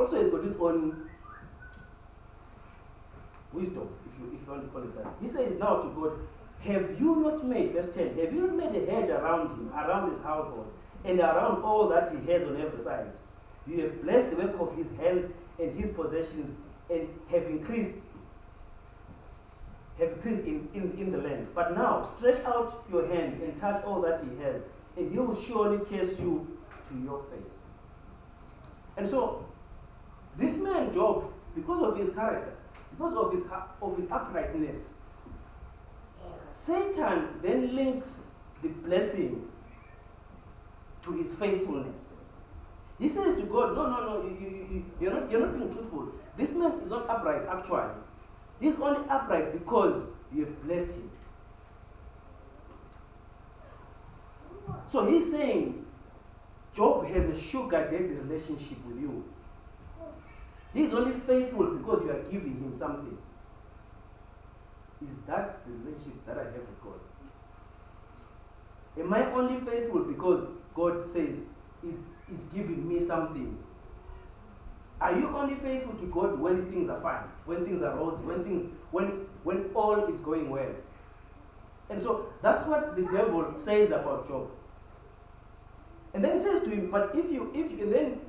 also has got his own wisdom, if you want to call it that. He says now to God, have you not made, verse 10, have you not made a hedge around him, around his household, and around all that he has on every side? You have blessed the work of his hands and his possessions, and have increased in the land. But now stretch out your hand and touch all that he has, and he will surely curse you to your face. And so, this man Job, because of his character, because of his uprightness, Satan then links the blessing to his faithfulness. He says to God, no, you're not being truthful. This man is not upright, actually. He's only upright because you have blessed him. So he's saying, Job has a sugar-daddy relationship with you. He's only faithful because you are giving him something. Is that the relationship that I have with God? Am I only faithful because God says is giving me something? Are you only faithful to God when things are fine, when things are rosy, when all is going well? And so that's what the devil says about Job. And then he says to him, but if you, and then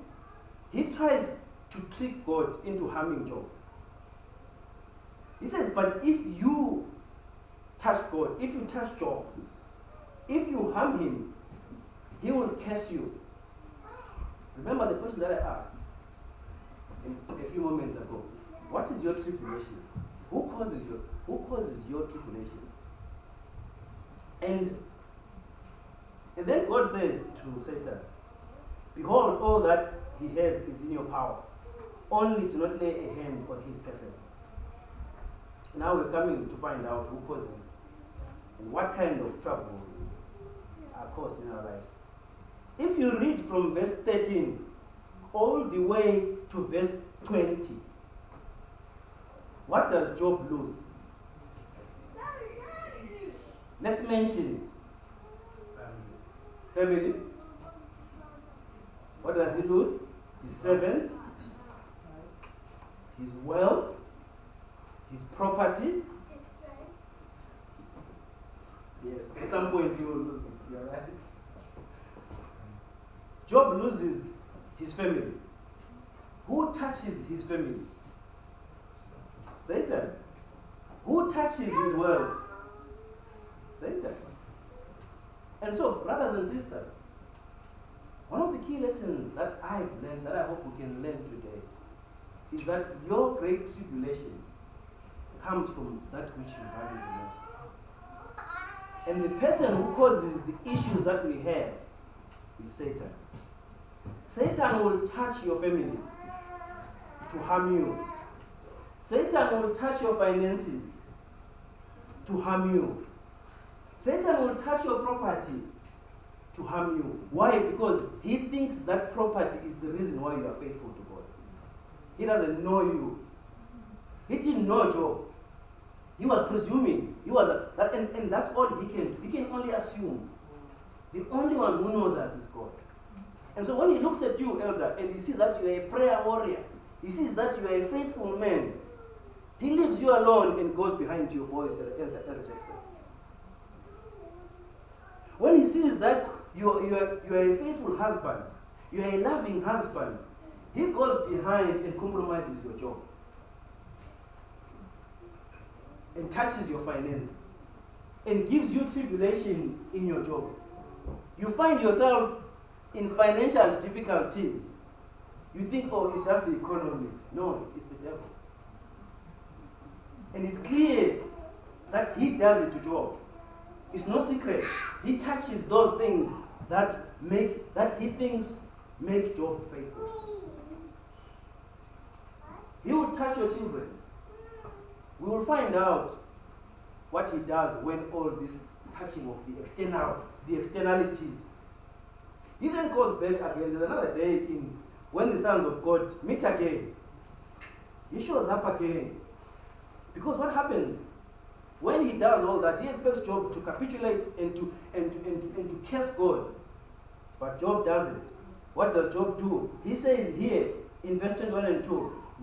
he tries to trick God into harming Job. He says, but if you touch God, if you touch Job, if you harm him, he will curse you. Remember the question that I asked a few moments ago. What is your tribulation? Who causes your tribulation? And then God says to Satan, behold, all that he has is in your power. Only do not lay a hand on his person. Now we're coming to find out who causes and what kind of trouble are caused in our lives. If you read from verse 13 all the way to verse 20, what does Job lose? Let's mention it. Family. What does he lose? His servants, his wealth, his property. Yes, at some point you will lose it. You're right. Job loses his family. Who touches his family? Satan. Who touches his wealth? Satan. And so, brothers and sisters, one of the key lessons that I've learned, that I hope we can learn today, is that your great tribulation comes from that which you value the most. And the person who causes the issues that we have is Satan. Satan will touch your family to harm you. Satan will touch your finances to harm you. Satan will touch your property to harm you. Why? Because he thinks that property is the reason why you are faithful to God. He doesn't know you. He didn't know Job. He was presuming. And that's all he can do. He can only assume. The only one who knows us is God. And so when he looks at you, elder, and he sees that you are a prayer warrior, he sees that you are a faithful man, he leaves you alone and goes behind your boy, Elder Jackson. When he sees that you are a faithful husband, you are a loving husband, he goes behind and compromises your job and touches your finance and gives you tribulation in your job. You find yourself in financial difficulties. You think, oh, it's just the economy. No, it's the devil. And it's clear that he does it to Job. It's no secret. He touches those things that he thinks make Job faithful. He will touch your children. We will find out what he does when all this touching of the externalities. He then goes back again. There's another day when the sons of God meet again. He shows up again. Because what happens? When he does all that, he expects Job to capitulate and to curse God. But Job doesn't. What does Job do? He says here in verse 21 and 2,